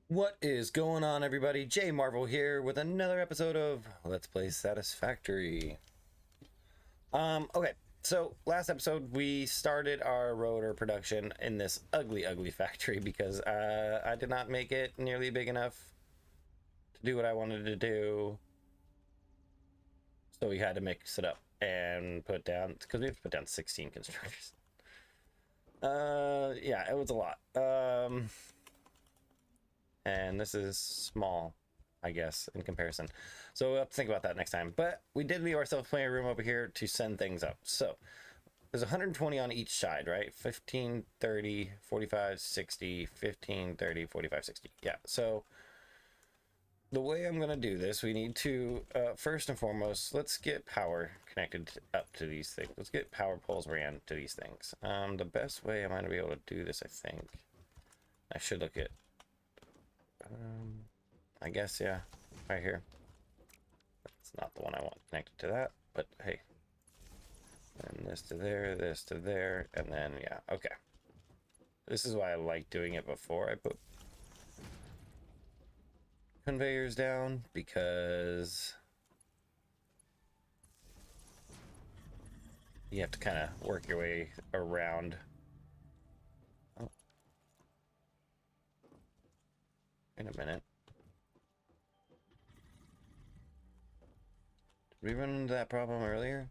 What is going on, everybody? J Marvel here with another episode of Let's Play Satisfactory. Okay, so last episode we started our rotor production in this ugly factory because I did not make it nearly big enough to do what I wanted to do. So we had to mix it up and put down, because we have to put down 16 constructors. Yeah, it was a lot. And this is small, I guess, in comparison. So we'll have to think about that next time. But we did leave ourselves plenty of room over here to send things up. So there's 120 on each side, right? 15, 30, 45, 60, 15, 30, 45, 60. Yeah, so the way I'm going to do this, we need to, first and foremost, let's get power connected up to these things. Let's get power poles ran to these things. The best way I'm going to be able to do this, I think, I should look at, I guess, yeah, right here. It's not the one I want connected to that, but hey. And this to there, and then, yeah, okay. This is why I like doing it before I put conveyors down, because you have to kind of work your way around. Oh. In a minute. Did we run into that problem earlier?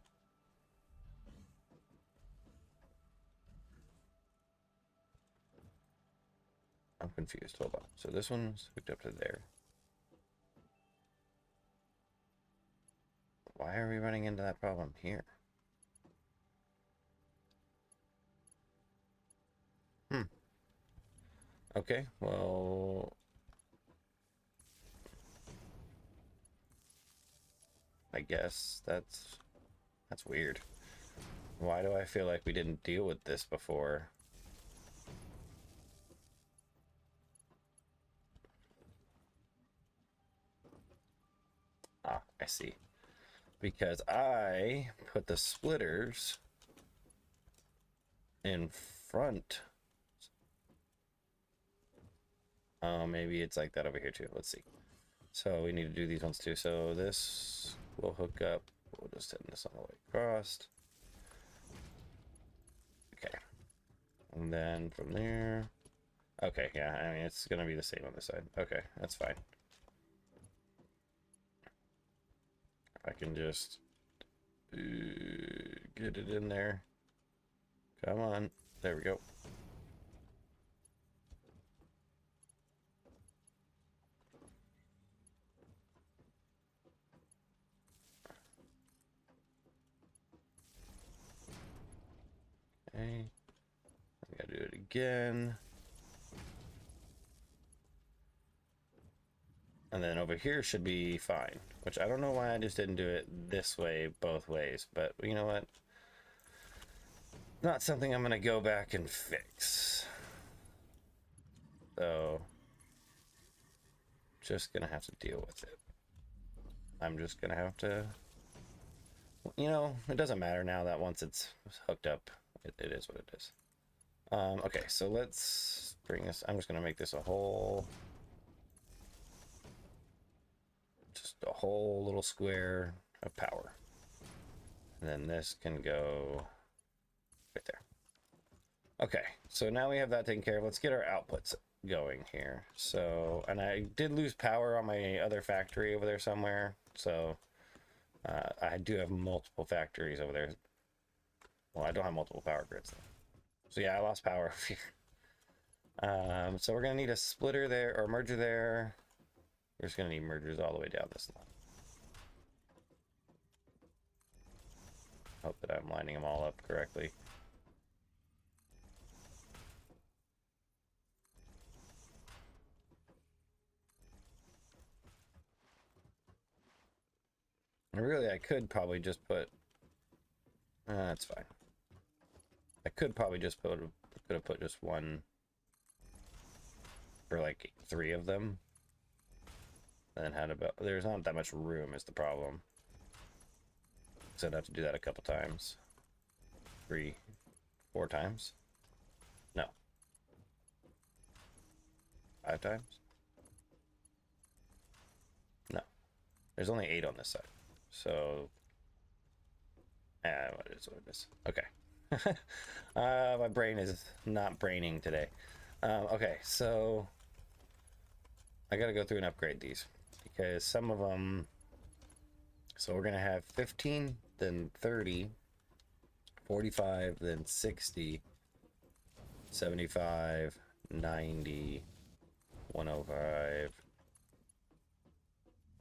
I'm confused. Hold on. So this one's hooked up to there. Why are we running into that problem here? Okay, well, I guess that's weird. Why do I feel like we didn't deal with this before? Ah, I see. Because I put the splitters in front. Oh, maybe it's like that over here too. Let's see. So we need to do these ones too. So this will hook up. We'll just send this on the way across. Okay. And then from there. Okay, yeah, I mean, it's going to be the same on this side. Okay, that's fine. If I can just get it in there. Come on. There we go. Okay. I gotta do it again. And then over here should be fine, which I don't know why I just didn't do it this way both ways, but you know what? Not something I'm gonna go back and fix. So just gonna have to deal with it. I'm just gonna have to, you know, it doesn't matter now that once it's hooked up, it is what it is. Okay, so let's bring this. I'm just gonna make this a whole little square of power, and then this can go right there. Okay, so now we have that taken care of. Let's get our outputs going here. So, and I did lose power on my other factory over there somewhere, so I do have multiple factories over there. Well, I don't have multiple power grids though. So yeah, I lost power over here. So we're gonna need a splitter there, or merger there. We're just gonna need mergers all the way down this line. Hope that I'm lining them all up correctly. And really, I could probably just put. That's fine. I could probably just could have put just one for like 3 of them. And then had about, there's not that much room is the problem. So I'd have to do that a couple times. 3, 4 times. No. 5 times. There's only 8 on this side. So, what it is. Okay. My brain is not braining today. Okay, so I gotta go through and upgrade these because some of them. So we're gonna have 15, then 30, 45, then 60, 75, 90, 105,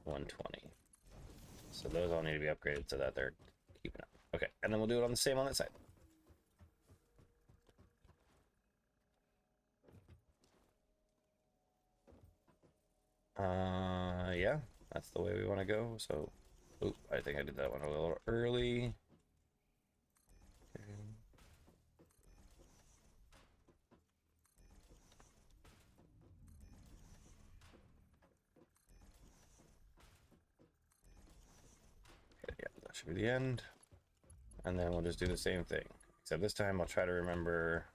120. So those all need to be upgraded so that they're keeping up. Okay, and then we'll do it on the same on that side. Yeah, that's the way we want to go. So, oop, I think I did that one a little early. Okay, yeah, that should be the end. And then we'll just do the same thing. Except this time I'll try to remember.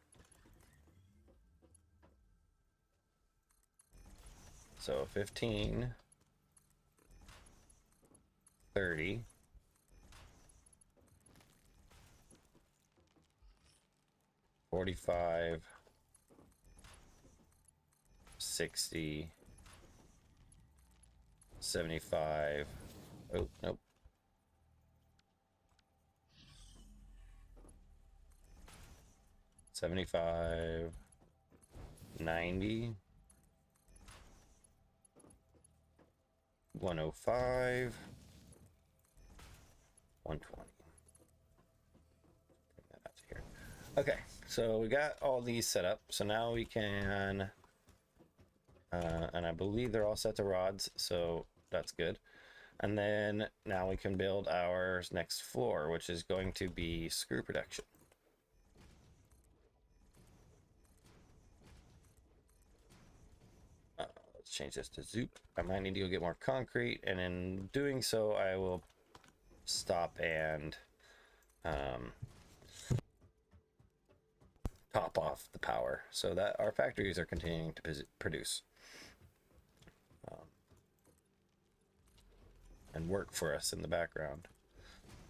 So 15, 30, 45, 60, 75. Oh, nope. 75, 90, 105, 120. Bring that out to here. Okay, so we got all these set up. So now we can, and I believe they're all set to rods, so that's good. And then now we can build our next floor, which is going to be screw production. Let's change this to zoop. I might need to go get more concrete, and in doing so, I will stop and top off the power so that our factories are continuing to produce and work for us in the background.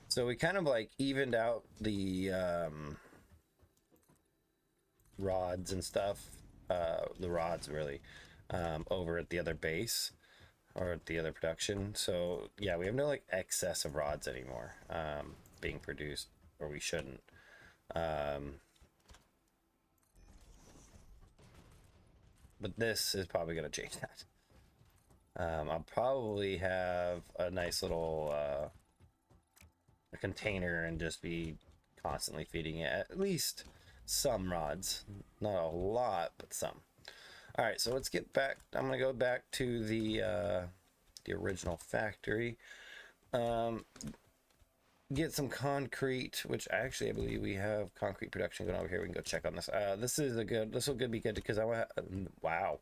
So we kind of like evened out the rods and stuff, the rods really, over at the other base or at the other production. So yeah, we have no like excess of rods anymore being produced, or we shouldn't. But this is probably going to change that. I'll probably have a nice little a container and just be constantly feeding it at least some rods. Not a lot, but some. All right, so let's get back. I'm going to go back to the original factory. Get some concrete, which actually I believe we have concrete production going over here. We can go check on this. This will be good because I want. Wow,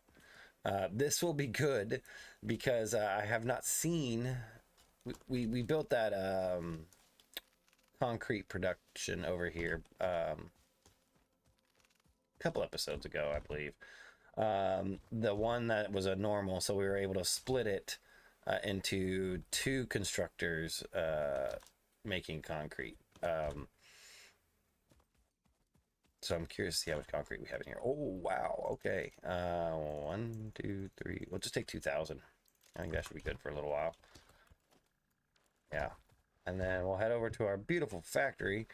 this will be good because I have not seen. We built that concrete production over here a couple episodes ago, I believe. The one that was a normal, so we were able to split it into 2 constructors making concrete. So I'm curious to see how much concrete we have in here. Oh wow, okay. 1, 2, 3. We'll just take 2,000. I think that should be good for a little while. Yeah, and then we'll head over to our beautiful factory,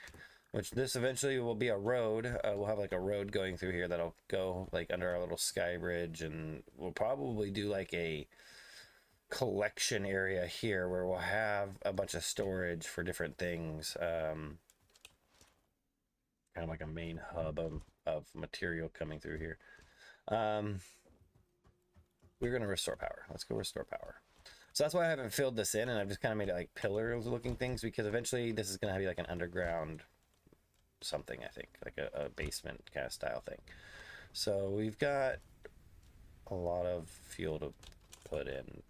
which this eventually will be a road. We'll have like a road going through here that'll go like under our little sky bridge, and we'll probably do like a collection area here where we'll have a bunch of storage for different things, kind of like a main hub of material coming through here. We're gonna restore power. Let's go restore power. So that's why I haven't filled this in, and I've just kind of made it like pillars looking things, because eventually this is gonna be like an underground something, I think, like a basement kind of style thing. So we've got a lot of fuel to put in.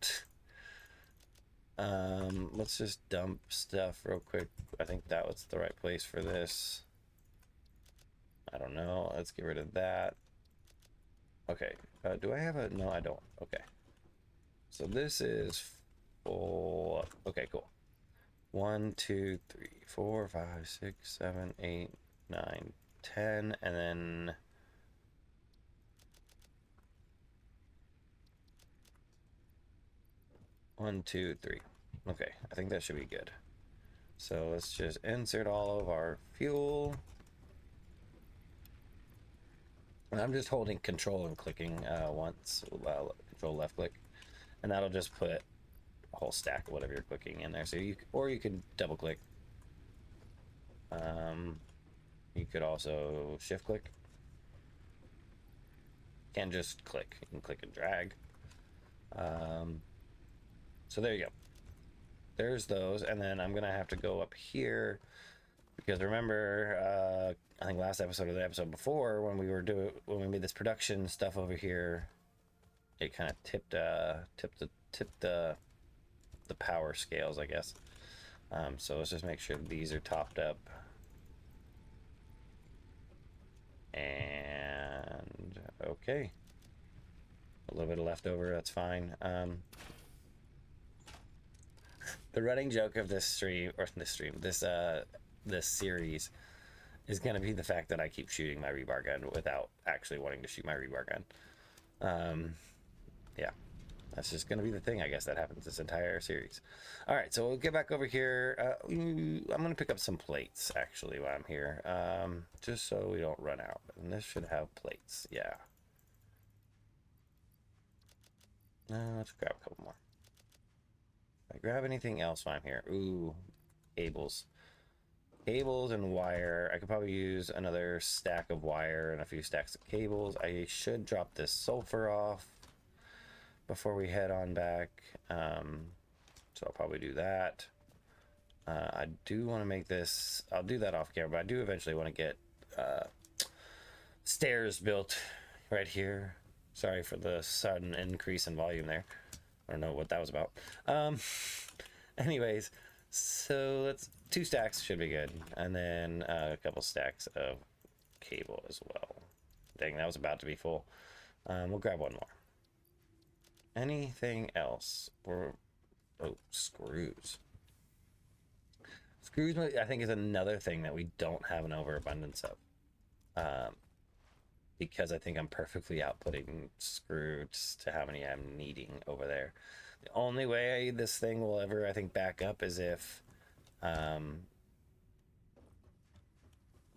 Let's just dump stuff real quick. I think that was the right place for this. I don't know. Let's get rid of that. Okay. Do I have a... No, I don't. Okay. So this is pull up. Okay, cool. 1, 2, 3, 4, 5, 6, 7, 8, 9, 10, and then 1, 2, 3. Okay, I think that should be good. So let's just insert all of our fuel. And I'm just holding control and clicking once, control left click, and that'll just put a whole stack of whatever you're clicking in there. So you could double click. You could also shift click. You can't just click. You can click and drag. So there you go. There's those, and then I'm gonna have to go up here because remember, I think last episode or the episode before when we made this production stuff over here, it kind of tipped the power scales, I guess. So let's just make sure these are topped up. And okay, a little bit of leftover, that's fine. The running joke of this series is going to be the fact that I keep shooting my rebar gun without actually wanting to shoot my rebar gun. Yeah, that's just going to be the thing, I guess, that happens this entire series. All right, so we'll get back over here. I'm going to pick up some plates, actually, while I'm here, just so we don't run out. And this should have plates, yeah. Let's grab a couple more. If I grab anything else while I'm here, ooh, cables and wire. I could probably use another stack of wire and a few stacks of cables. I should drop this sulfur off before we head on back, so I'll probably do that. I do want to make this, I'll do that off camera, but I do eventually want to get stairs built right here. Sorry for the sudden increase in volume there. I don't know what that was about. Anyways, so let's 2 stacks should be good, and then a couple stacks of cable as well. Dang, that was about to be full. We'll grab one more. Anything else? Oh, screws. Screws, I think, is another thing that we don't have an overabundance of. Because I think I'm perfectly outputting screws to how many I'm needing over there. The only way this thing will ever, I think, back up is if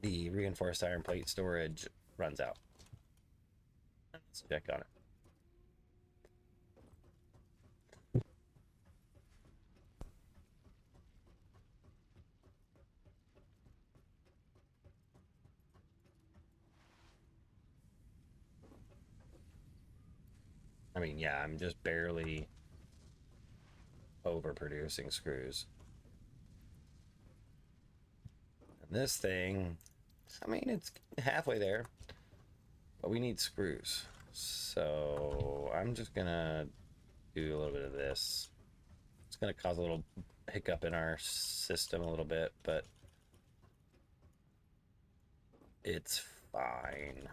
the reinforced iron plate storage runs out. Let's check on it. I mean, yeah, I'm just barely overproducing screws. And this thing, I mean, it's halfway there, but we need screws. So I'm just gonna do a little bit of this. It's gonna cause a little hiccup in our system a little bit, but it's fine.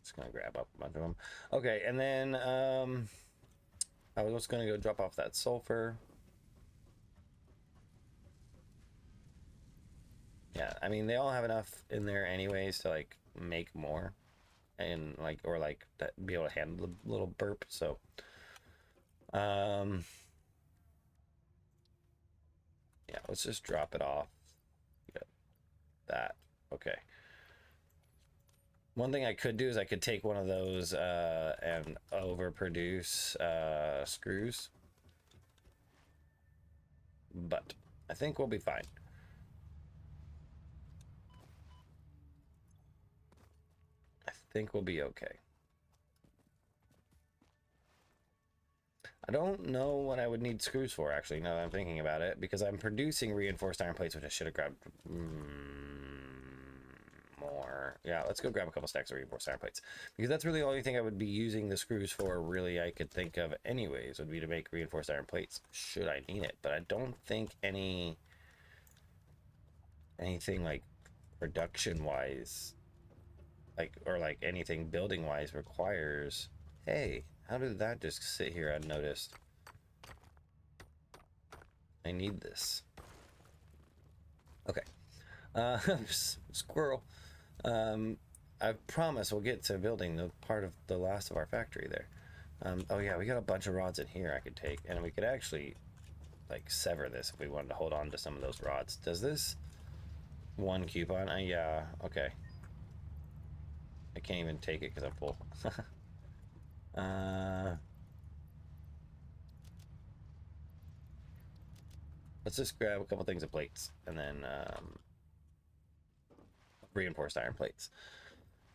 Just gonna grab up a bunch of them. Okay, and then I was just gonna go drop off that sulfur. Yeah, I mean, they all have enough in there anyways to like make more and like, or like that, be able to handle the little burp. So yeah, let's just drop it off. Got that. Okay. One thing I could do is I could take one of those and overproduce screws, but I think we'll be fine. I think we'll be okay. I don't know what I would need screws for, actually, now that I'm thinking about it, because I'm producing reinforced iron plates, which I should have grabbed more. Yeah, let's go grab a couple stacks of reinforced iron plates, because that's really the only thing I would be using the screws for, really, I could think of anyways, would be to make reinforced iron plates, should I need it. But I don't think anything like production-wise or like anything building wise requires. Hey, how did that just sit here unnoticed? I need this. Okay. Squirrel. I promise we'll get to building the part of the last of our factory there. Oh yeah, we got a bunch of rods in here I could take, and we could actually like sever this if we wanted to hold on to some of those rods. Does this one coupon? Yeah, okay. I can't even take it because I'm full. Let's just grab a couple things of plates and then reinforced iron plates,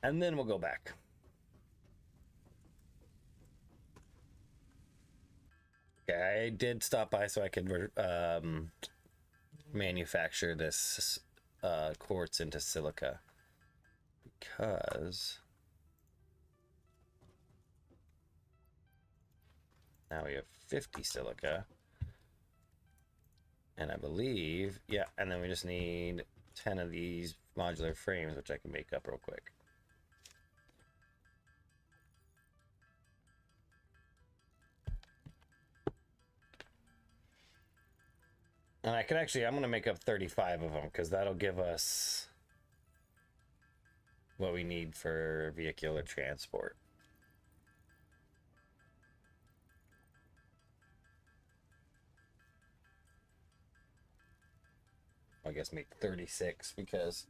and then we'll go back. Okay, I did stop by so I could manufacture this quartz into silica because now we have 50 silica, and I believe, yeah, and then we just need 10 of these modular frames, which I can make up real quick. And I could actually, I'm going to make up 35 of them because that'll give us what we need for vehicular transport. I guess make 36 because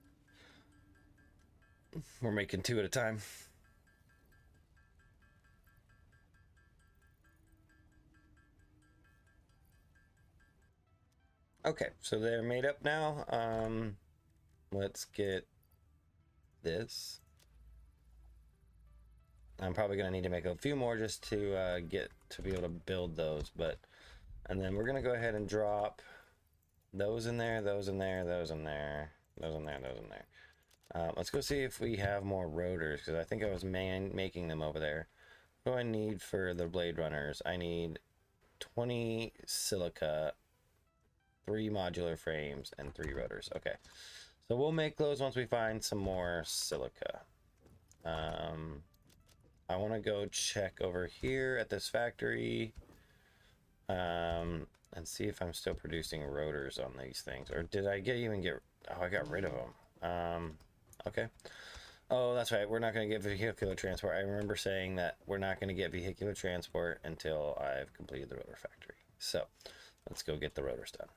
we're making 2 at a time. Okay, so they're made up now. Let's get this. I'm probably gonna need to make a few more just to get to be able to build those, and then we're gonna go ahead and drop those in there, those in there, those in there, those in there, those in there. Let's go see if we have more rotors because I think I was making them over there. What do I need for the blade runners? I need 20 silica, 3 modular frames, and 3 rotors. Okay, so we'll make those once we find some more silica. I want to go check over here at this factory and see if I'm still producing rotors on these things, or did I even get? Oh, I got rid of them. Okay. Oh, that's right. We're not going to get vehicular transport. I remember saying that we're not going to get vehicular transport until I've completed the rotor factory. So let's go get the rotors done.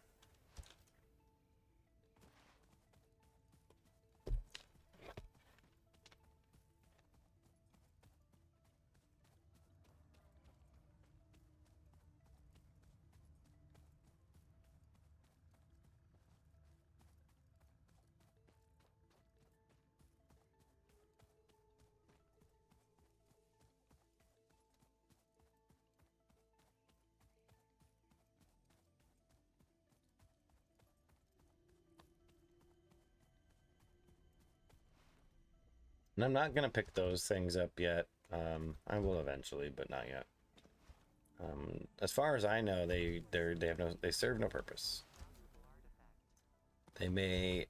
And I'm not going to pick those things up yet. I will eventually, but not yet. As far as I know, they serve no purpose. They may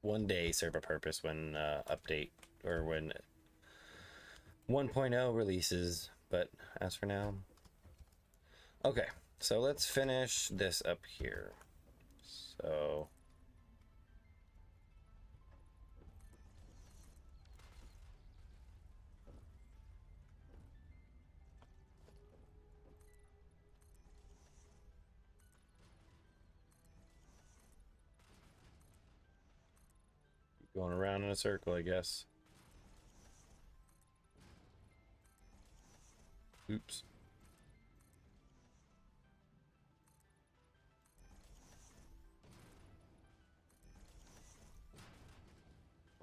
one day serve a purpose when update or when 1.0 releases, but as for now, okay. So let's finish this up here. So going around in a circle, I guess. Oops.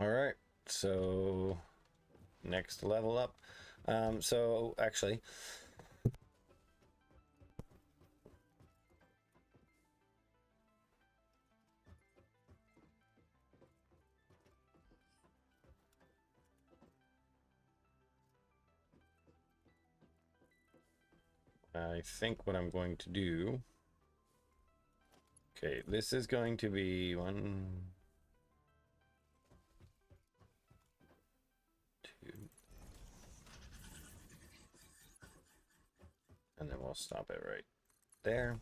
All right. So next level up. So actually, I think what I'm going to do. Okay, this is going to be one. we'll stop it right there.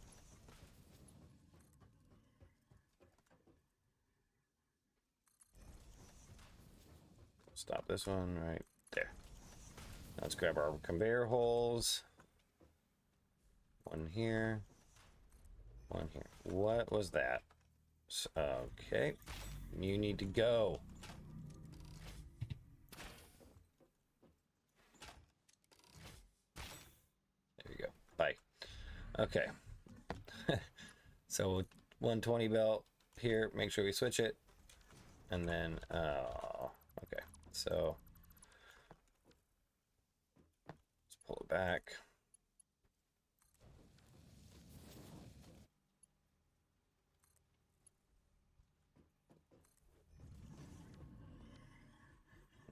Stop this one right there. Let's grab our conveyor holes. One here. One here. What was that? Okay. You need to go. There you go. Bye. Okay. So 120 belt here. Make sure we switch it. And then, okay. So let's pull it back.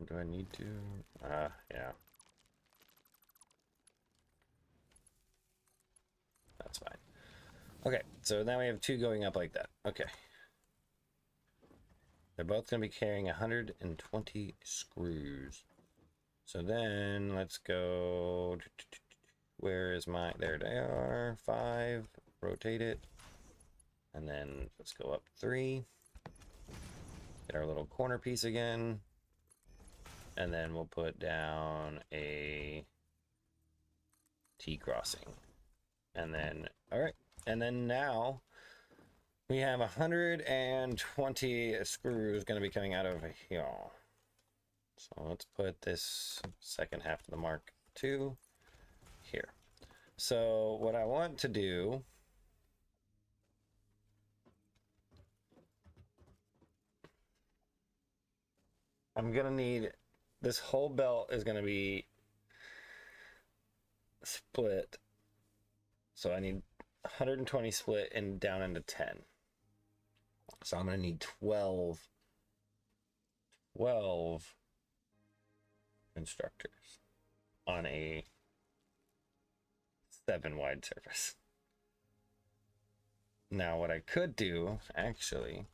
Do I need to? Yeah. That's fine. Okay, so now we have two going up like that. Okay. They're both going to be carrying 120 screws. So then let's go. Where is my? There they are. 5. Rotate it. And then let's go up 3. Get our little corner piece again. And then we'll put down a T crossing. And then, all right. And then now we have 120 screws going to be coming out of here. So let's put this second half of the Mark II here. So what I want to do, I'm going to need, this whole belt is going to be split. So I need 120 split and down into 10. So I'm going to need 12 constructors on a 7 wide surface. Now what I could do, actually,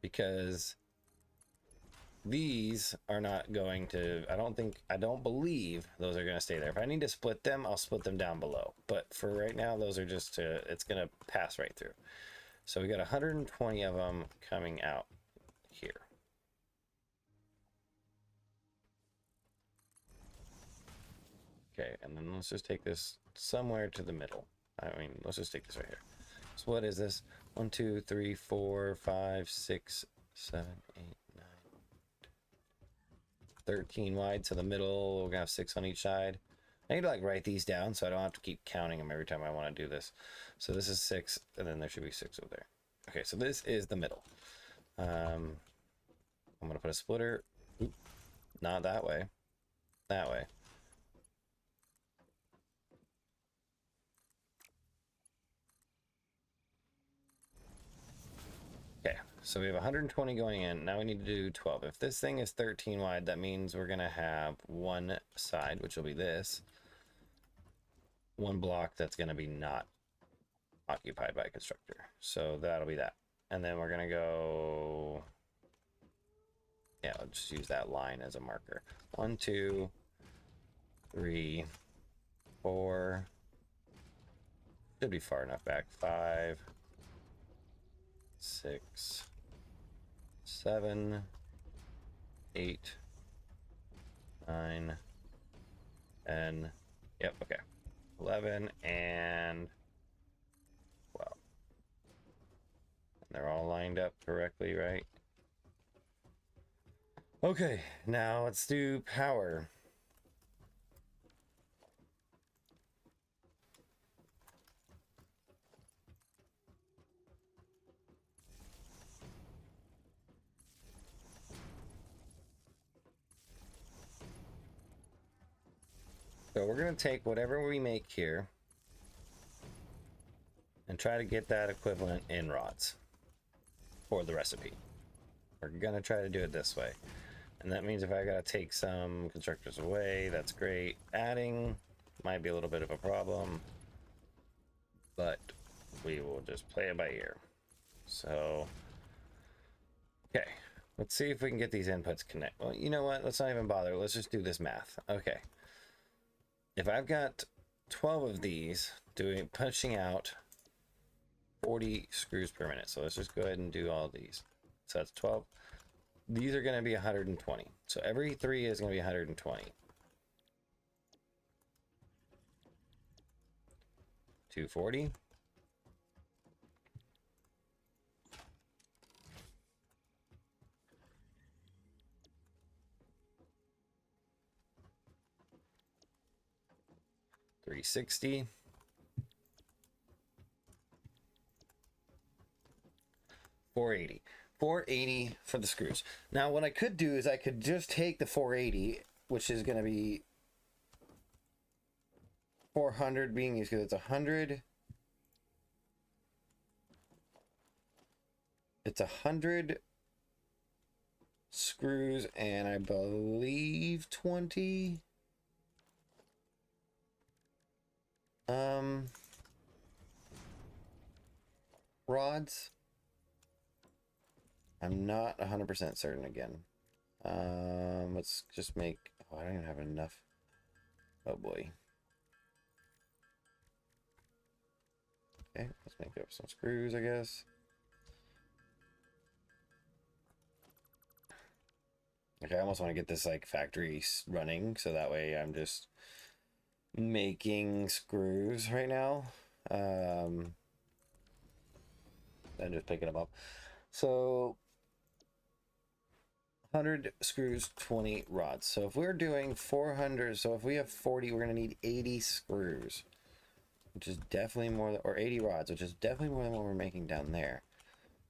because these are not going to, I don't believe those are going to stay there. If I need to split them, I'll split them down below. But for right now, those are just it's going to pass right through. So we got 120 of them coming out here. Okay, and then let's just take this somewhere to the middle. I mean, let's just take this right here. So what is this? 1, 2, 3, 4, 5, 6, 7, 8, 9, 13 wide. So the middle, we're gonna have 6 on each side. I need to like write these down so I don't have to keep counting them every time I want to do this. So this is 6, and then there should be 6 over there. Okay, so this is the middle. I'm gonna put a splitter. Oop, not that way. That way. Okay, so we have 120 going in. Now we need to do 12. If this thing is 13 wide, that means we're going to have one side, which will be this. One block that's going to be not occupied by a constructor. So that'll be that. And then we're going to go... Yeah, I'll just use that line as a marker. 1, 2, 3, 4. Should be far enough back. 5, 6, 7, 8, 9, 10. Yep, okay. 11 and 12. And they're all lined up correctly, right? Okay, now let's do power. So we're going to take whatever we make here and try to get that equivalent in rods for the recipe. We're going to try to do it this way. And that means if I got to take some constructors away, that's great. Adding might be a little bit of a problem, but we will just play it by ear. So, okay, let's see if we can get these inputs connect. Well, you know what? Let's not even bother. Let's just do this math. Okay. if I've got 12 of these pushing out 40 screws per minute. So let's just go ahead and do all these. So that's 12. These are going to be 120. So every 3 is going to be 120. 240. $360. 480. 480 for the screws. Now what I could do is I could just take the 480, which is going to be 400 being used because it's 100. It's 100 screws and I believe 20 rods. I'm not 100% certain again. Let's just make, oh, I don't even have enough. Oh boy. Okay, let's make up some screws, I guess. Okay, I almost want to get this like factory running so that way I'm just making screws right now. And just picking them up. So 100 screws, 20 rods. So if we're doing 400, so if we have 40, we're going to need 80 screws, which is definitely more, or 80 rods, which is definitely more than what we're making down there.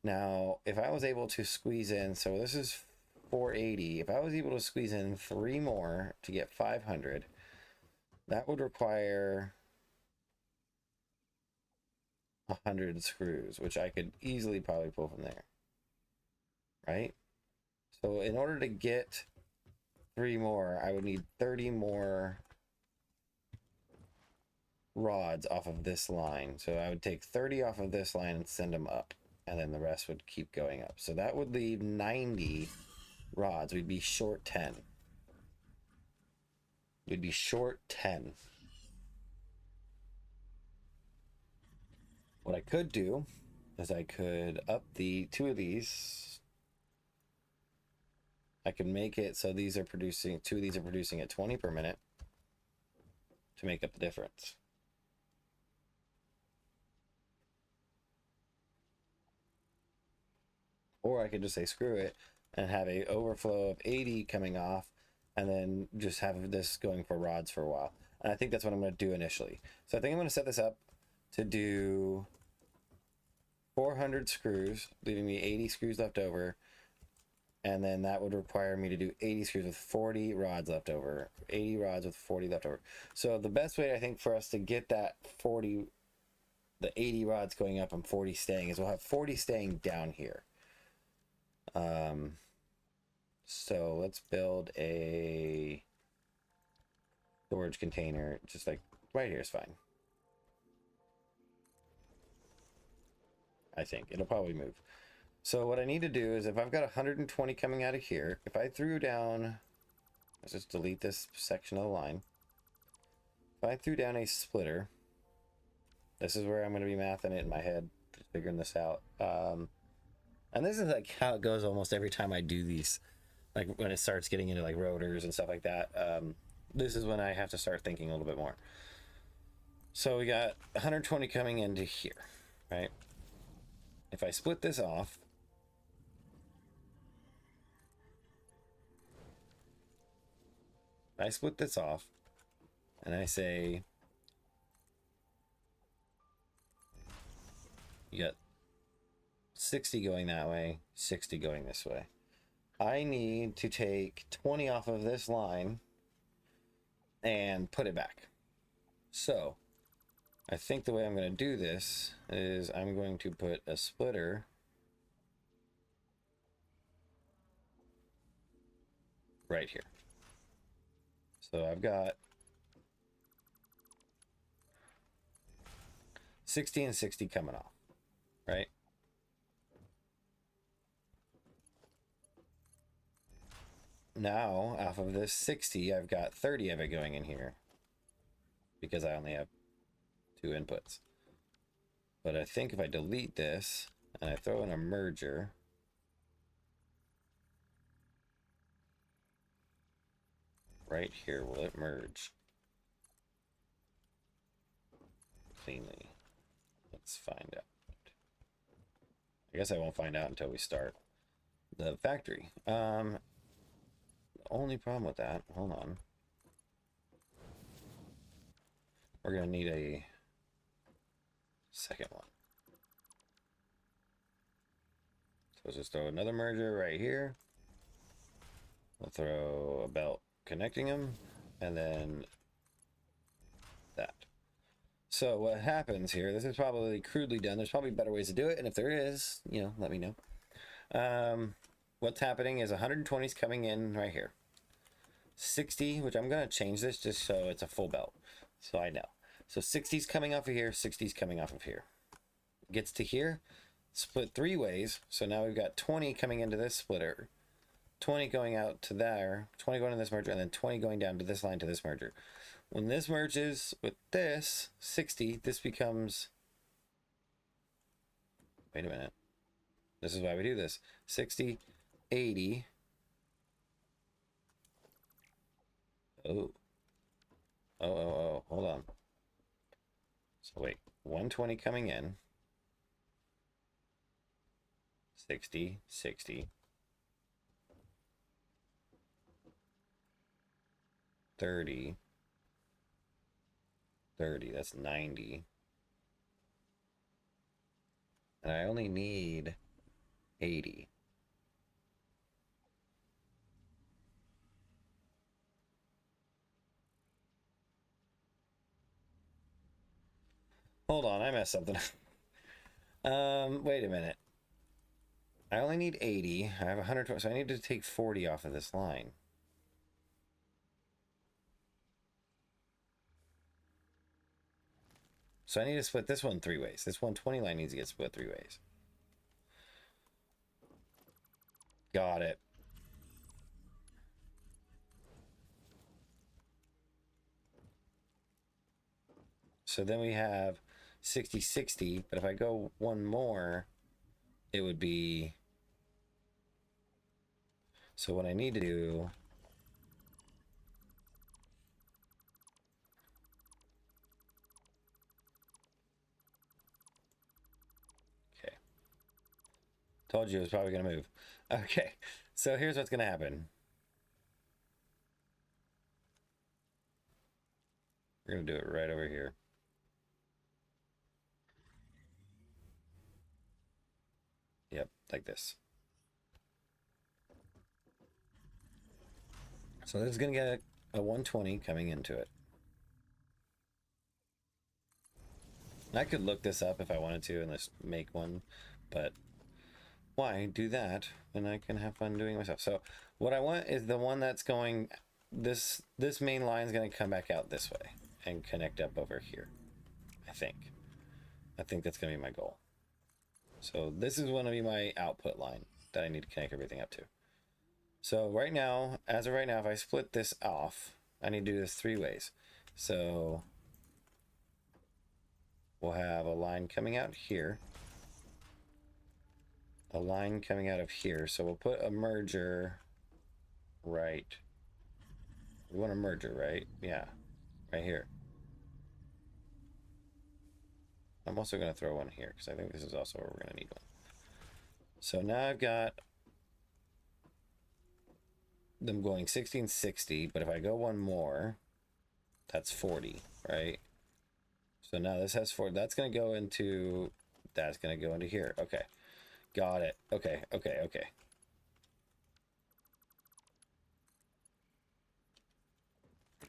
Now, if I was able to squeeze in, so this is 480, if I was able to squeeze in 3 more to get 500, that would require 100 screws, which I could easily probably pull from there, right? So in order to get 3 more, I would need 30 more rods off of this line. So I would take 30 off of this line and send them up, and then the rest would keep going up. So that would leave 90 rods. We'd be short 10. We'd be short 10. What I could do is I could up the 2 of these. I could make it so these are producing, 2 of these are producing at 20 per minute to make up the difference. Or I could just say screw it and have a overflow of 80 coming off and then just have this going for rods for a while. And I think that's what I'm going to do initially. So I think I'm going to set this up to do 400 screws, leaving me 80 screws left over. And then that would require me to do 80 screws with 40 rods left over. 80 rods with 40 left over. So the best way I think for us to get that 40, the 80 rods going up and 40 staying is we'll have 40 staying down here. So let's build a storage container, just like right here is fine. I think it'll probably move. So what I need to do is if I've got 120 coming out of here, if I threw down, let's just delete this section of the line. If I threw down a splitter, this is where I'm going to be mathing it in my head, just figuring this out. And this is like how it goes almost every time I do these, like when it starts getting into like rotors and stuff like that. This is when I have to start thinking a little bit more. So we got 120 coming into here, right? If I split this off, and I say you got 60 going that way, 60 going this way. I need to take 20 off of this line and put it back. So I think the way I'm going to do this is I'm going to put a splitter right here. So I've got 60 and 60 coming off, right? Now, off of this 60, I've got 30 of it going in here. because I only have 2 inputs. But I think if I delete this and I throw in a merger, right here, will it merge cleanly? Let's find out. I guess I won't find out until we start the factory. The only problem with that, hold on. We're gonna need a second one. So let's just throw another merger right here. We'll throw a belt connecting them, and then that. So what happens here, this is probably crudely done. There's probably better ways to do it, and if there is, you know, let me know. What's happening is 120 is coming in right here. 60, which I'm going to change this just so it's a full belt, so I know. So 60 is coming off of here, 60 is coming off of here. Gets to here, split 3 ways, so now we've got 20 coming into this splitter, 20 going out to there, 20 going to this merger, and then 20 going down to this line to this merger. When this merges with this 60, this becomes, wait a minute, this is why we do this, 60, 80, oh, hold on. So wait, 120 coming in, 60, 60, 30, 30, that's 90. And I only need 80. Hold on, I messed something up. Wait a minute. I only need 80. I have 120, so I need to take 40 off of this line. So I need to split this one 3 ways. This 120 line needs to get split 3 ways. Got it. So then we have 60, 60, but if I go one more, it would be, so what I need to do, okay, told you it was probably going to move. Okay, so here's what's going to happen. We're going to do it right over here. Yep, like this. So this is going to get a 120 coming into it. I could look this up if I wanted to and let's make one, but why do that when I can have fun doing it myself? So what I want is the one that's going, this main line is going to come back out this way and connect up over here. I think that's going to be my goal. So this is going to be my output line that I need to connect everything up to. So right now, as of right now, if I split this off, I need to do this 3 ways. So we'll have a line coming out here, a line coming out of here. So we'll put a merger right. We want a merger, right? Yeah, right here. I'm also going to throw one here because I think this is also where we're going to need one. So now I've got them going 16, 60, but if I go one more, that's 40, right? So now this has 4. That's going to go into, that's going to go into here. Okay. Got it. Okay.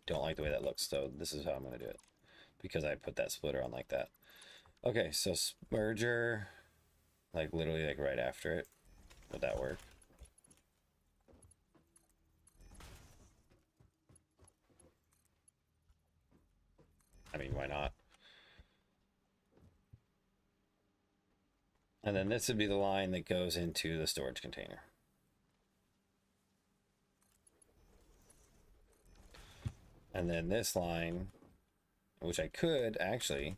Don't like the way that looks, so this is how I'm going to do it because I put that splitter on like that. Okay, so merger, like literally like right after it. Would that work? I mean, why not? And then this would be the line that goes into the storage container. And then this line which I could actually.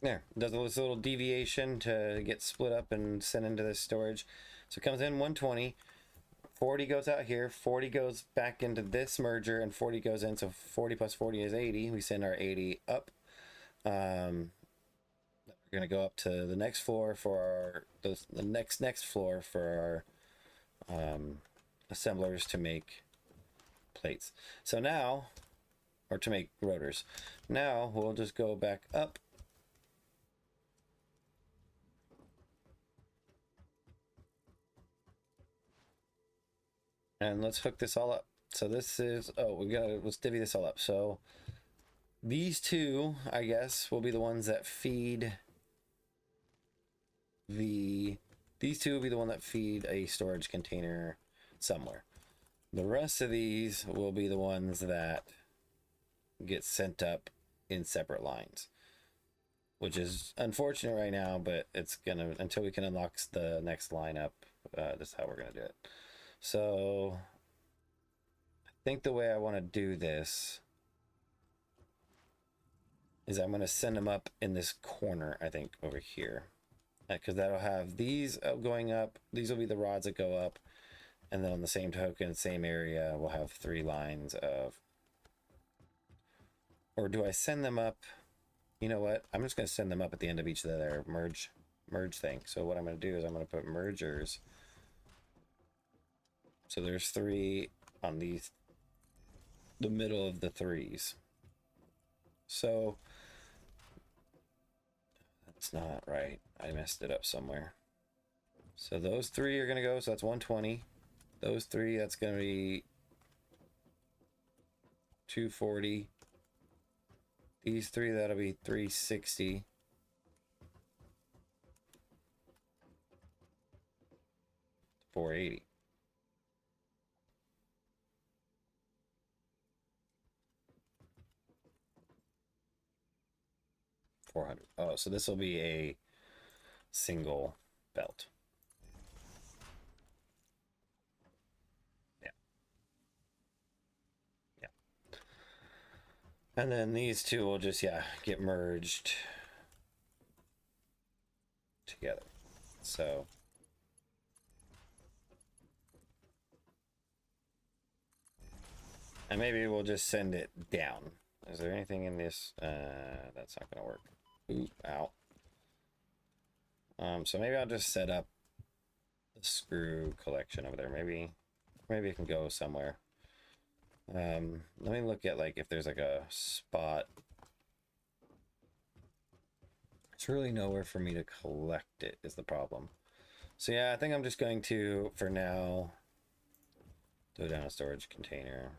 There, does this little deviation to get split up and sent into this storage. So it comes in 120, 40 goes out here, 40 goes back into this merger, and 40 goes in. So 40 plus 40 is 80. We send our 80 up. We're gonna go up to the next floor for our the next floor for our assemblers to make plates. So now, or to make rotors. Now we'll just go back up. And let's hook this all up. So this is, let's divvy this all up. So these two, I guess, will be the ones that feed these two will be the one that feed a storage container somewhere. The rest of these will be the ones that get sent up in separate lines, which is unfortunate right now, but it's gonna, until we can unlock the next line up, this is how we're gonna do it. So I think the way I want to do this is I'm going to send them up in this corner, I think, over here. Because that'll have these going up. These will be the rods that go up. And then on the same token, same area, we'll have 3 lines of... Or do I send them up? You know what? I'm just going to send them up at the end of each of their merge thing. So what I'm going to do is I'm going to put mergers. So there's 3 on these, the middle of the 3s. So that's not right. I messed it up somewhere. So those 3 are going to go. So that's 120. Those 3, that's going to be 240. These 3, that'll be 360. 480. $400. Oh, so this will be a single belt. Yeah. Yeah. And then these 2 will just, get merged together. So and maybe we'll just send it down. Is there anything in this? That's not gonna work. Ooh, ow. So maybe I'll just set up the screw collection over there. Maybe it can go somewhere. Let me look at like if there's like a spot. There's really nowhere for me to collect it is the problem. So yeah, I think I'm just going to, for now, throw down a storage container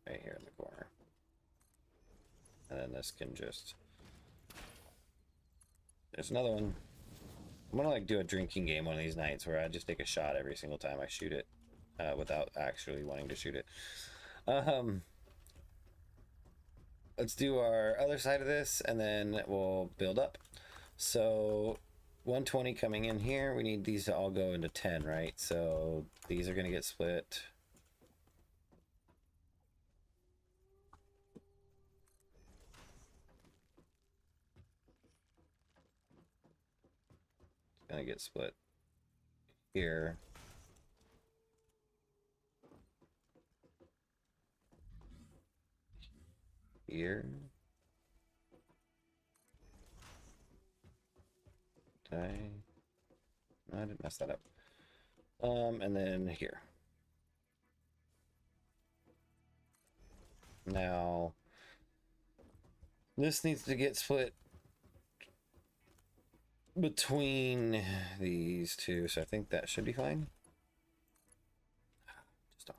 right here in the corner. And then this can just... There's another one. I'm gonna like do a drinking game one of these nights where I just take a shot every single time I shoot it, without actually wanting to shoot it. Let's do our other side of this and then we'll build up. So 120 coming in here. We need these to all go into 10, right? So these are gonna get split. Gonna get split here. Here. No, I didn't mess that up. And then here. Now, this needs to get split between these 2, so I think that should be fine. Just off.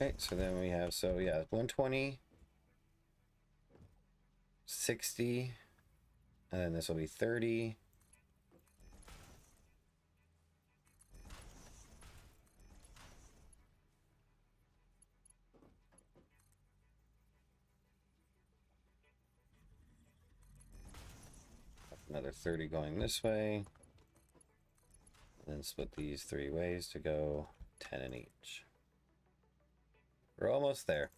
Okay, so then we have, so yeah, 120, 60, and then this will be 30. Another 30 going this way. And then split these 3 ways to go 10 in each. We're almost there.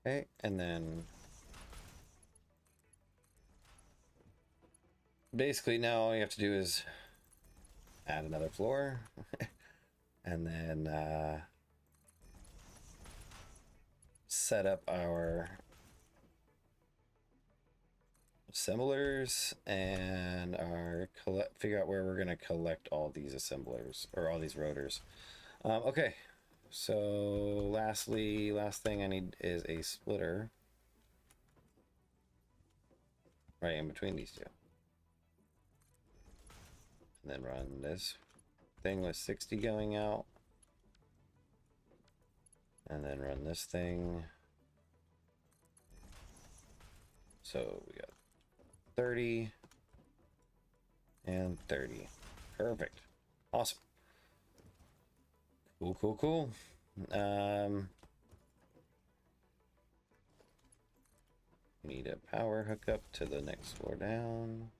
Okay, and then basically now all you have to do is add another floor and then set up our assemblers and figure out where we're going to collect all these assemblers or all these rotors. Okay, so last thing I need is a splitter right in between these two. And then run this thing with 60 going out. And then run this thing. So we got 30 and 30. Perfect. Awesome. Cool, cool, cool. Need a power hookup to the next floor down.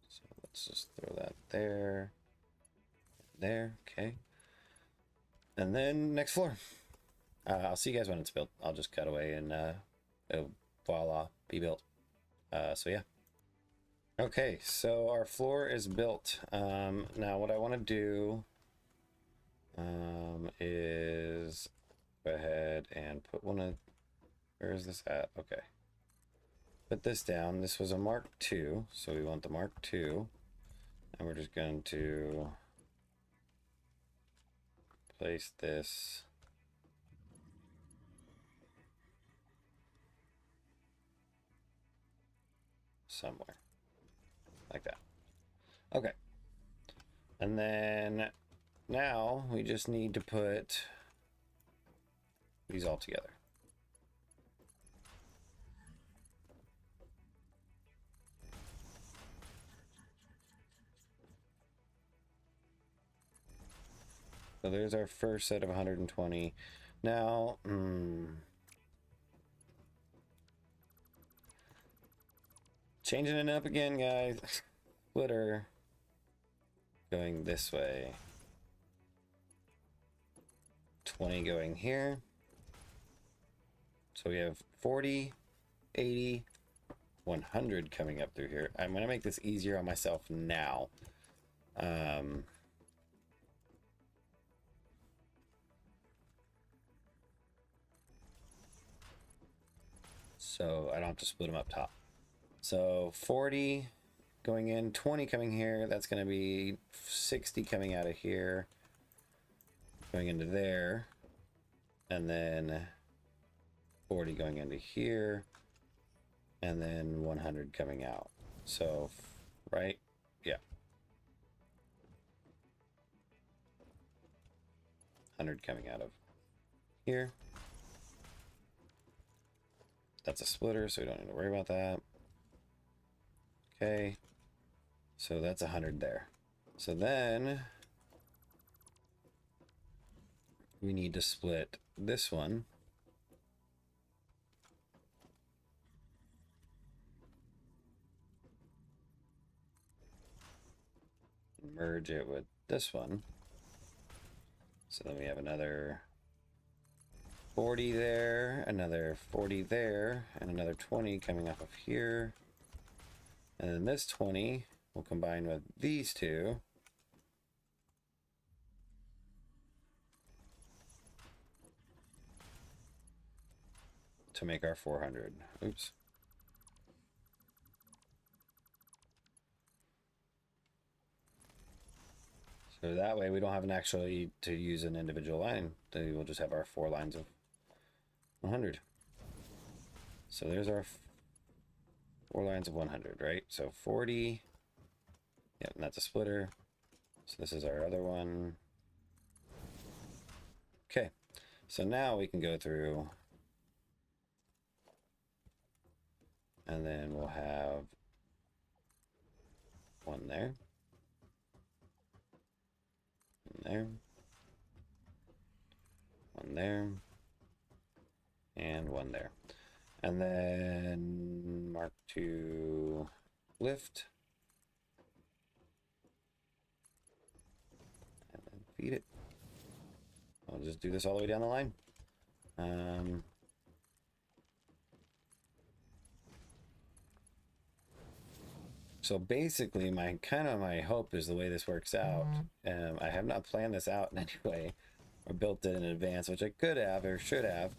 So let's just throw that there. There, okay. And then next floor. I'll see you guys when it's built. I'll just cut away and voila, be built. So yeah. Okay, so our floor is built. Now what I want to do is go ahead and put one of, where is this at? Okay. Put this down. This was a Mark II, so we want the Mark II. And we're just going to place this somewhere like that. Okay. And then now we just need to put these all together. So there's our first set of 120. Now, changing it up again, guys. Splitter going this way. 20 going here. So we have 40, 80, 100 coming up through here. I'm going to make this easier on myself now. So I don't have to split them up top. So 40 going in, 20 coming here. That's going to be 60 coming out of here, going into there, and then 40 going into here, and then 100 coming out. So, right? Yeah. 100 coming out of here. That's a splitter, so we don't need to worry about that. Okay. So that's 100 there. So then we need to split this one. Merge it with this one. So then we have another 40 there, another 40 there, and another 20 coming off of here. And then this 20 will combine with these two. To make our 400. Oops. So that way we don't have an actually to use an individual line. Then we'll just have our 4 lines of 100. So there's our 4 lines of 100, right? So 40. Yep, and that's a splitter. So this is our other one. Okay, so now we can go through and then we'll have one there, one there, one there, and one there. And then mark to lift. And then feed it. I'll just do this all the way down the line. So basically, my hope is the way this works out. I have not planned this out in any way or built it in advance, which I could have or should have.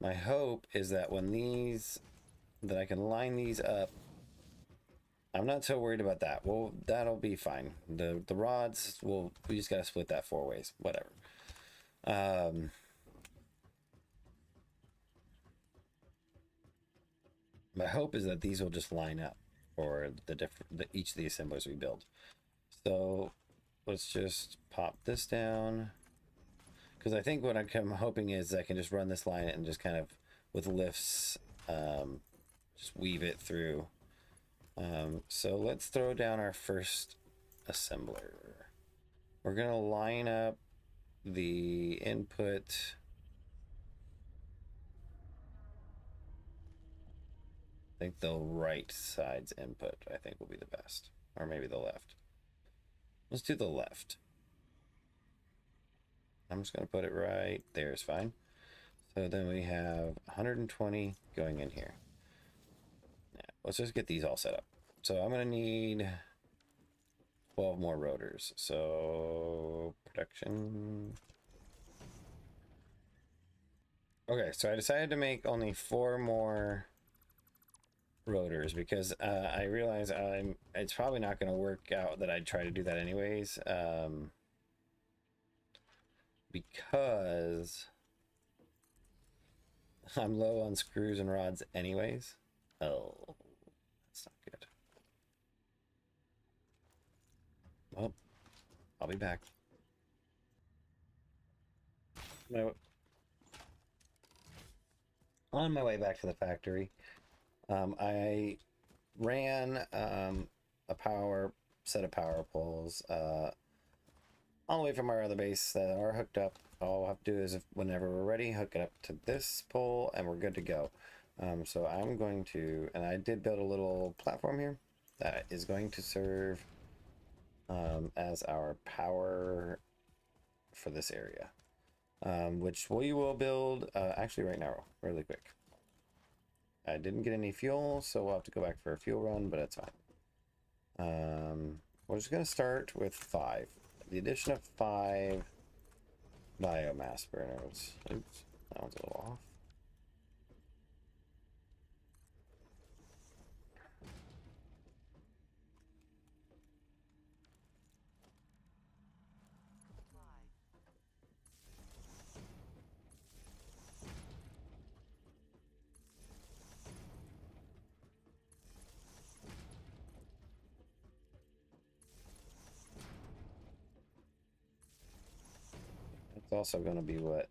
My hope is that that I can line these up. I'm not so worried about that. Well, that'll be fine. The rods, we just gotta split that 4 ways, whatever. My hope is that these will just line up for each of the assemblers we build. So let's just pop this down, because I think what I'm hoping is I can just run this line and just kind of with lifts just weave it through. So let's throw down our first assembler. We're gonna line up the input. I think the right side's input I think will be the best, or maybe the left. Let's do the left. I'm just gonna put it right there is fine. So then we have 120 going in here. Yeah, let's just get these all set up. So I'm gonna need 12 more rotors. So production. Okay, so I decided to make only 4 more rotors because I realize it's probably not going to work out that I'd try to do that anyways, because I'm low on screws and rods anyways. Oh, that's not good. Well, I'll be back. On my way back to the factory, I ran a set of power poles all the way from our other base that are hooked up. All we'll have to do is, whenever we're ready, hook it up to this pole and we're good to go. So I'm going to, and I did build a little platform here that is going to serve as our power for this area, which we will build actually right now, really quick. I didn't get any fuel, so we'll have to go back for a fuel run, but it's fine. We're just going to start with 5. The addition of 5 biomass burners. Oops, that one's a little off. It's also going to be what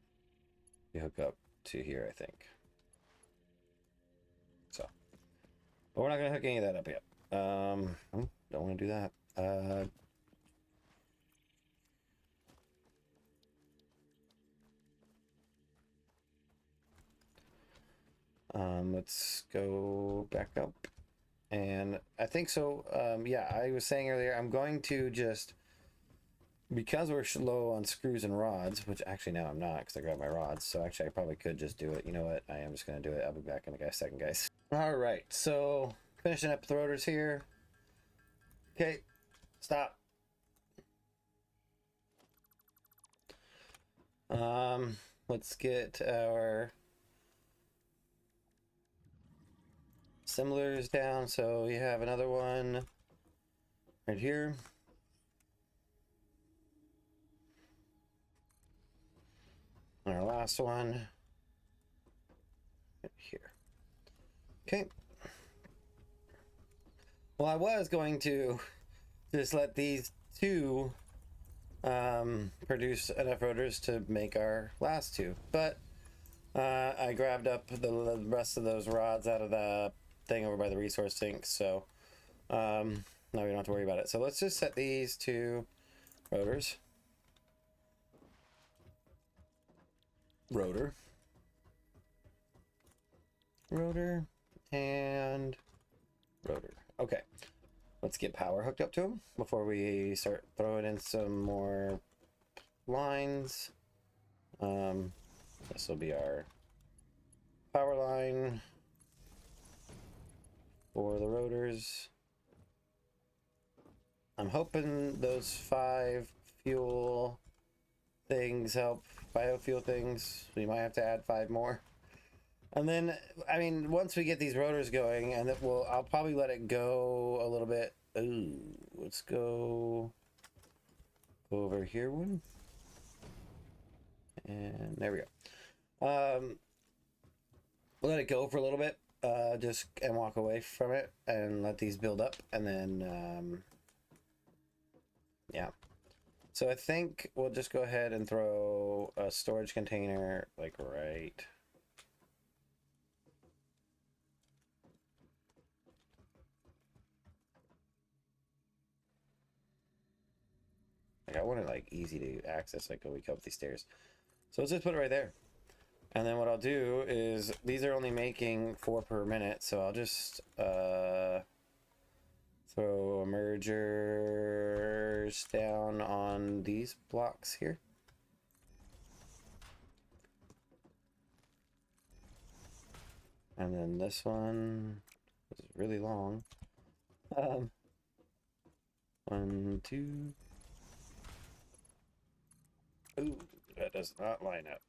you hook up to here, I think. So, but we're not going to hook any of that up yet. Don't want to do that. Let's go back up. And I think so. Yeah, I was saying earlier, I'm going to just, because we're low on screws and rods, which actually now I'm not because I grabbed my rods. So actually I probably could just do it. You know what? I am just going to do it. I'll be back in a second, guys. All right. So finishing up the rotors here. Okay. Stop. Let's get our assemblers down. So you have another one right here. And our last one right here. Okay. Well, I was going to just let these two produce enough rotors to make our last two, but I grabbed up the rest of those rods out of the thing over by the resource sink, so now we don't have to worry about it. So let's just set these two rotors. Rotor. Rotor. And rotor. Okay. Let's get power hooked up to them before we start throwing in some more lines. This will be our power line for the rotors. I'm hoping those 5 fuel things help, biofuel things. We might have to add 5 more. And then, I mean, once we get these rotors going, and then I'll probably let it go a little bit. Ooh, let's go over here one. And there we go. Let it go for a little bit, and walk away from it and let these build up, and then, yeah. So I think we'll just go ahead and throw a storage container, like right. Like I want it like easy to access, like when we come up these stairs. So let's just put it right there. And then what I'll do is, these are only making 4 per minute, so I'll just throw mergers down on these blocks here. And then this one is really long. 1, 2. Ooh, that does not line up.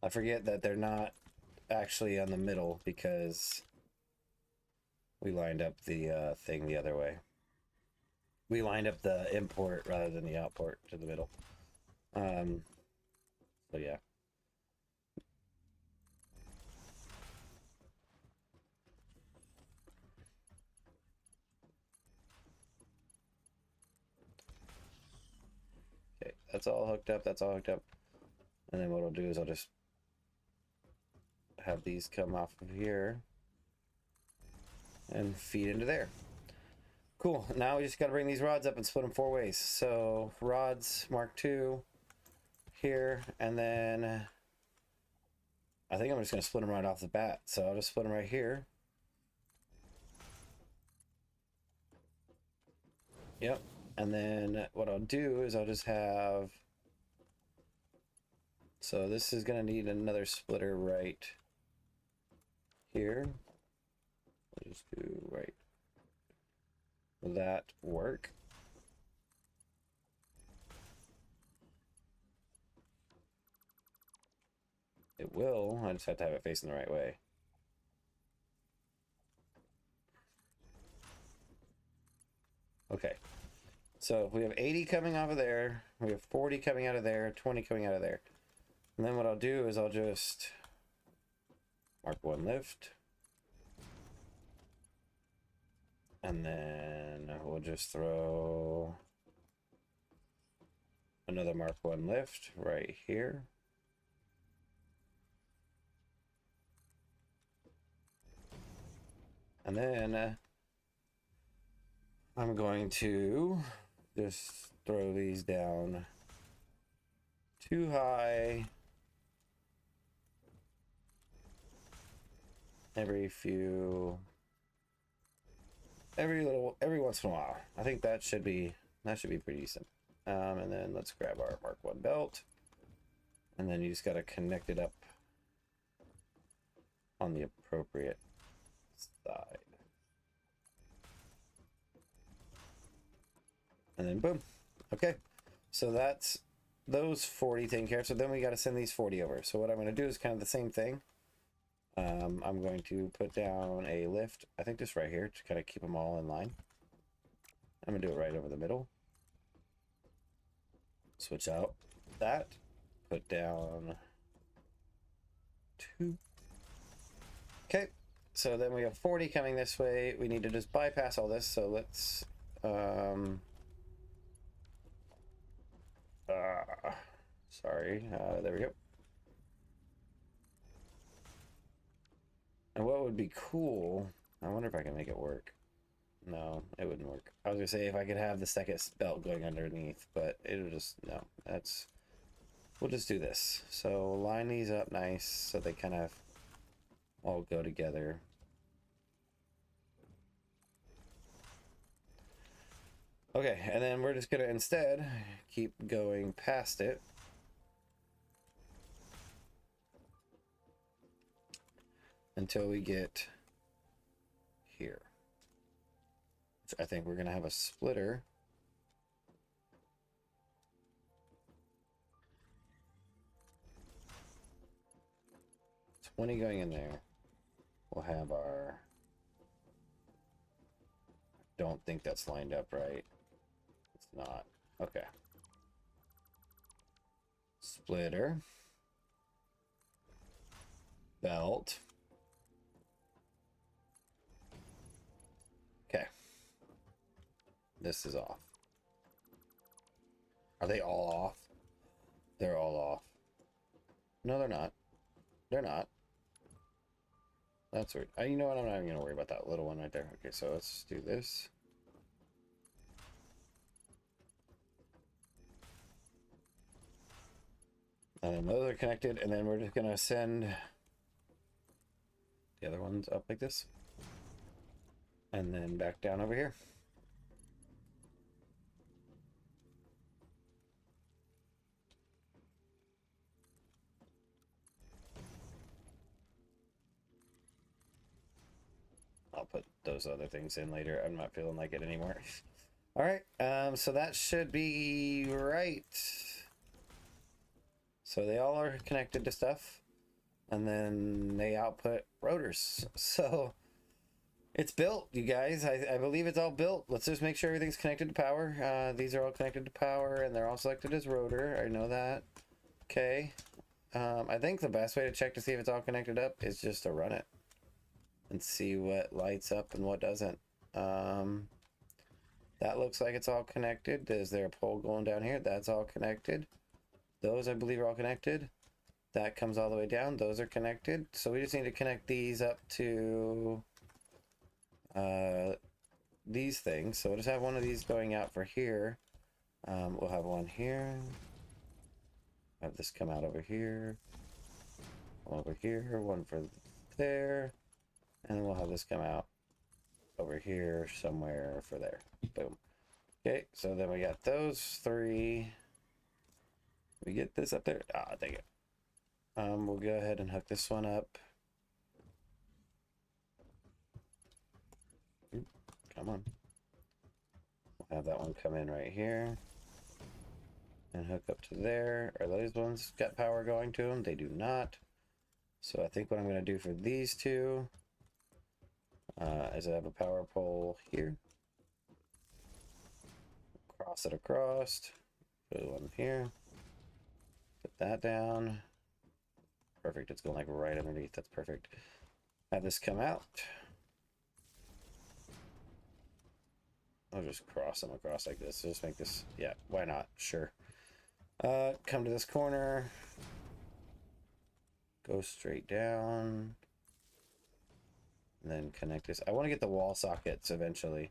I forget that they're not actually on the middle because we lined up the thing the other way. We lined up the import rather than the outport to the middle. So yeah. Okay, that's all hooked up. That's all hooked up. And then what I'll do is I'll just have these come off of here and feed into there. Cool. Now we just got to bring these rods up and split them 4 ways. So rods Mark II here, and then I think I'm just going to split them right off the bat. So I'll just split them right here. Yep. And then what I'll do is I'll just have, so this is going to need another splitter right here. I'll just do right. Will that work? It will. I just have to have it facing the right way. Okay. So if we have 80 coming off of there, we have 40 coming out of there, 20 coming out of there. And then what I'll do is I'll just mark 1 lift. And then we'll just throw another mark 1 lift right here. And then I'm going to just throw these down too high every once in a while. I think that should be pretty decent. And then let's grab our Mark 1 belt, and then you just got to connect it up on the appropriate side. And then boom. Okay. So that's those 40 taken care of. So then we got to send these 40 over. So what I'm going to do is kind of the same thing. I'm going to put down a lift, I think just right here, to kind of keep them all in line. I'm going to do it right over the middle. Switch out that. Put down 2. Okay, so then we have 40 coming this way. We need to just bypass all this, so let's sorry, there we go. And what would be cool, I wonder if I can make it work. No, it wouldn't work. I was gonna say if I could have the second belt going underneath, but it'll just, no, that's, we'll just do this. So line these up nice so they kind of all go together. Okay, and then we're just gonna instead keep going past it. Until we get here. I think we're gonna have a splitter. $20 going in there. We'll have our, don't think that's lined up right. It's not. Okay. Splitter. Belt. Okay. This is off. Are they all off? They're all off. No, they're not. They're not. That's weird. You know what? I'm not even gonna worry about that little one right there. Okay, so let's do this. And then those are connected, and then we're just gonna send the other ones up like this. And then back down over here. I'll put those other things in later. I'm not feeling like it anymore. All right, so that should be right. So they all are connected to stuff, and then they output rotors. So it's built, you guys. I believe it's all built. Let's just make sure everything's connected to power. These are all connected to power, and they're all selected as rotor. I know that. Okay. I think the best way to check to see if it's all connected up is just to run it and see what lights up and what doesn't. That looks like it's all connected. Is there a pole going down here? That's all connected. Those, I believe, are all connected. That comes all the way down. Those are connected. So we just need to connect these up to these things. So we'll just have one of these going out for here. We'll have one here. Have this come out over here. One over here. One for there. And then we'll have this come out over here somewhere for there. Boom. Okay, so then we got those 3. We get this up there. Ah, dang it. We'll go ahead and hook this one up. Oop, come on. We'll have that one come in right here. And hook up to there. Are those ones got power going to them? They do not. So I think what I'm going to do for these two is I have a power pole here. Cross it across. Put one here. Put that down. Perfect. It's going like right underneath. That's perfect. Have this come out. I'll just cross them across like this. Just make this, yeah, why not? Sure. Come to this corner. Go straight down. And then connect this. I want to get the wall sockets eventually.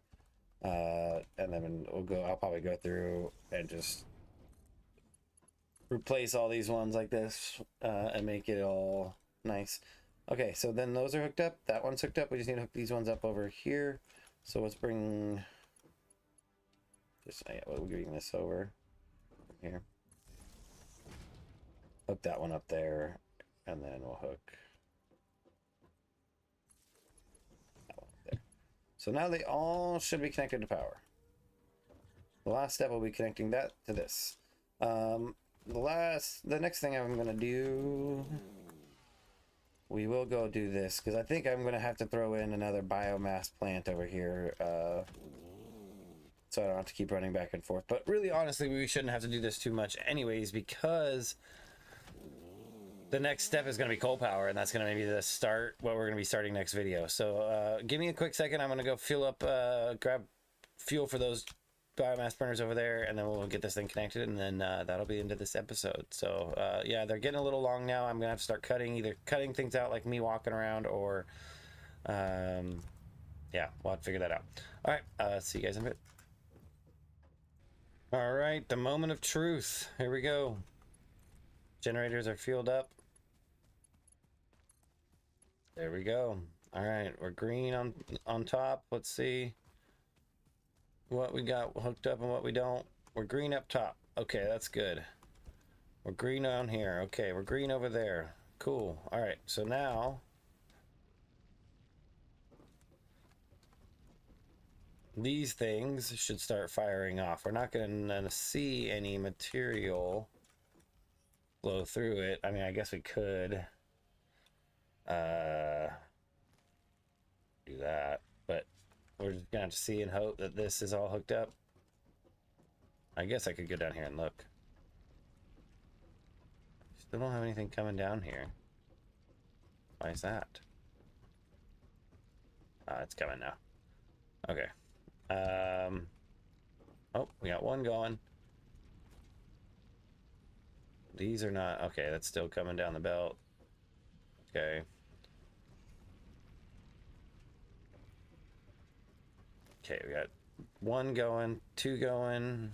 And then I'll probably go through and just replace all these ones like this and make it all nice. Okay, so then those are hooked up. That one's hooked up. We just need to hook these ones up over here. So let's bring we'll bring this over here. Hook that one up there, and then we'll hook that one up there. So now they all should be connected to power. The last step will be connecting that to this. The next thing I'm gonna do, we will go do this because I think I'm gonna have to throw in another biomass plant over here. so I don't have to keep running back and forth. But really, honestly, we shouldn't have to do this too much anyways, because the next step is going to be coal power, and that's going to be the start, what we're going to be starting next video. So give me a quick second. I'm going to go fill up, grab fuel for those biomass burners over there, and then we'll get this thing connected, and then that'll be into this episode. So yeah, they're getting a little long now. I'm going to have to start either cutting things out like me walking around, or yeah, we'll have to figure that out. All right, see you guys in a bit. All right, the moment of truth. Here we go. Generators are fueled up. There we go. All right, we're green on top. Let's see what we got hooked up and what we don't. We're green up top. Okay, that's good. We're green on here. Okay, we're green over there. Cool. All right, so now these things should start firing off. We're not going to see any material flow through it. I mean, I guess we could do that, but we're just gonna have to see and hope that this is all hooked up. I guess I could go down here and look. Still don't have anything coming down here. Why is that? It's coming now. Okay. Oh, we got one going. These are not okay. That's still coming down the belt. Okay. Okay, we got one going, two going.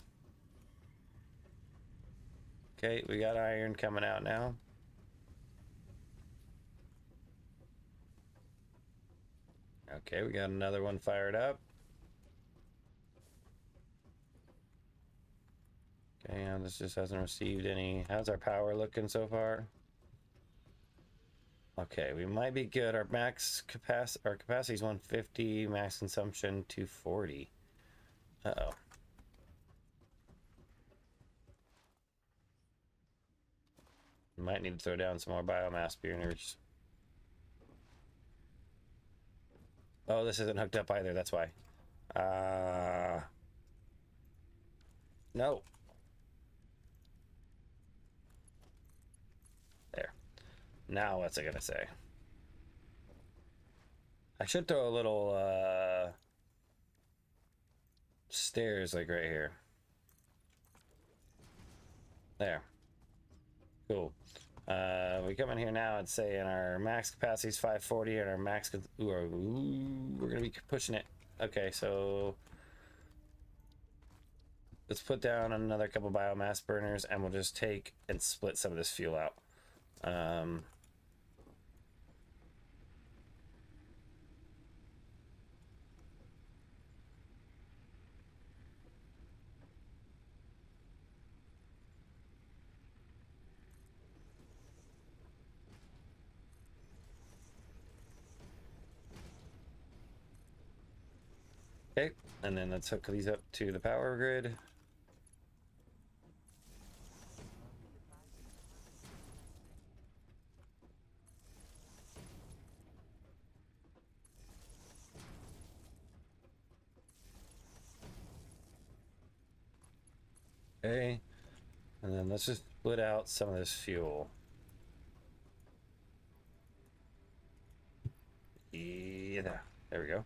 Okay, we got iron coming out now. Okay, we got another one fired up. Okay, now this just hasn't received any. How's our power looking so far? Okay, we might be good. Our capacity is 150, max consumption 240. Uh-oh. Might need to throw down some more biomass burners. Oh, this isn't hooked up either, that's why. No. There. Now what's it gonna say? I should throw a little stairs like right here. There. Cool. We come in here now and say in our max capacity is 540 and our max we're gonna be pushing it. Okay, so let's put down another couple biomass burners and we'll just take and split some of this fuel out. Okay, and then let's hook these up to the power grid. Okay, and then let's just split out some of this fuel. Yeah, there we go.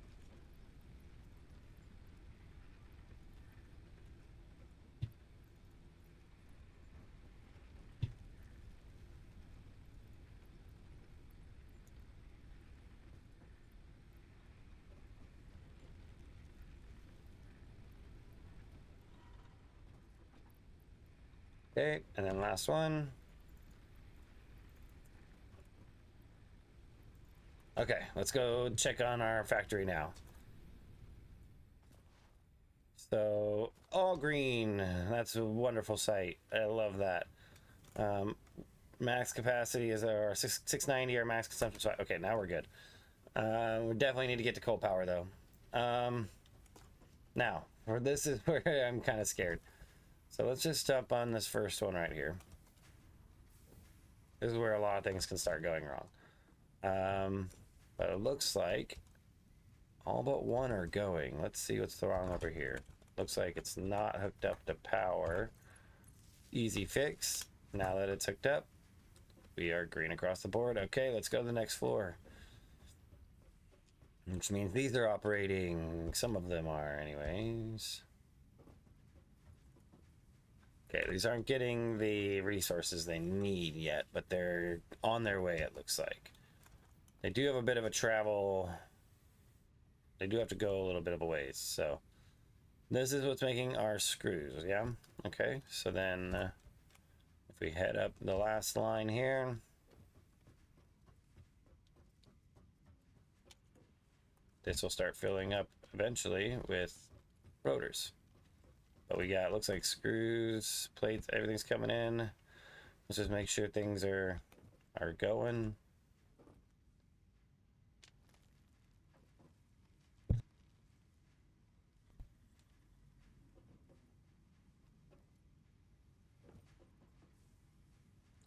Okay, and then last one. Okay, let's go check on our factory now. So, all green. That's a wonderful sight. I love that. Max capacity is our 690, our max consumption. Okay, now we're good. We definitely need to get to coal power, though. Now, this is where I'm kind of scared. So let's just jump on this first one right here. This is where a lot of things can start going wrong. But it looks like all but one are going. Let's see what's wrong over here. Looks like it's not hooked up to power. Easy fix. Now that it's hooked up, we are green across the board. Okay, let's go to the next floor. Which means these are operating. Some of them are anyways. Okay, these aren't getting the resources they need yet, but they're on their way, it looks like. They do have a bit of a travel. They do have to go a little bit of a ways, so this is what's making our screws, yeah? Okay, so then if we head up the last line here, this will start filling up eventually with rotors. But we got, looks like screws, plates, everything's coming in. Let's just make sure things are going.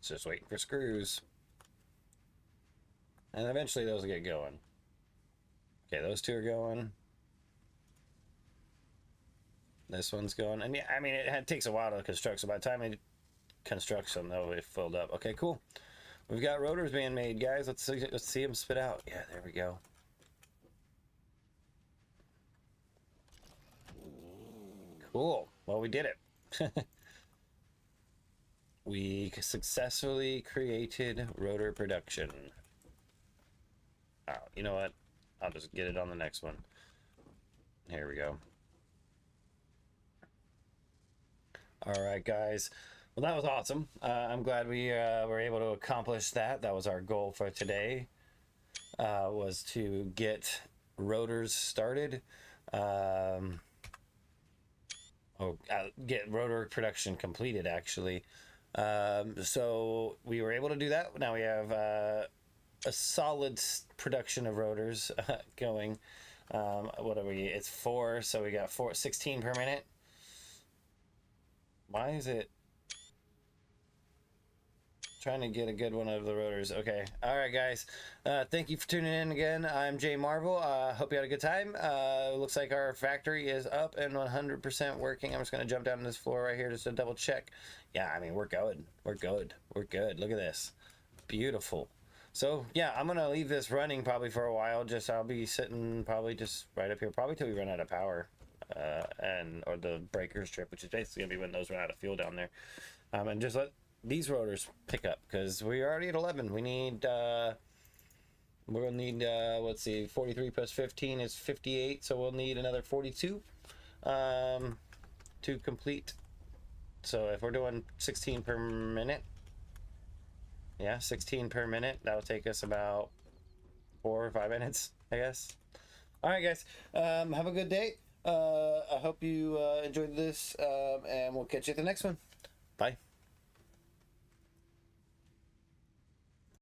Just waiting for screws. And eventually those will get going. Okay, those two are going. This one's going. And yeah, I mean, it takes a while to construct, so by the time it constructs them, they'll be filled up. Okay, cool. We've got rotors being made, guys. Let's see them spit out. Yeah, there we go. Cool. Well, we did it. We successfully created rotor production. Oh, you know what? I'll just get it on the next one. Here we go. All right, guys. Well, that was awesome. I'm glad we were able to accomplish that. That was our goal for today, was to get rotors started. Get rotor production completed, actually. So we were able to do that. Now we have a solid production of rotors going. What are we? It's 4, so we got 16 per minute. Why is it trying to get a good one of the rotors? Okay. All right, guys. Thank you for tuning in again. I'm Jay Marvel. Hope you had a good time. Looks like our factory is up and 100% working. I'm just going to jump down to this floor right here just to double check. Yeah, I mean, we're good. We're good. We're good. Look at this. Beautiful. So, yeah, I'm going to leave this running probably for a while. I'll be sitting probably just right up here, probably till we run out of power. Or the breaker strip, which is basically gonna be when those run out of fuel down there, and just let these rotors pick up, because we're already at 11. We'll need let's see, 43 plus 15 is 58, so we'll need another 42 to complete. So if we're doing 16 per minute, yeah, 16 per minute, that'll take us about 4 or 5 minutes, I guess. All right, guys, have a good day. I hope you enjoyed this, and we'll catch you at the next one. Bye.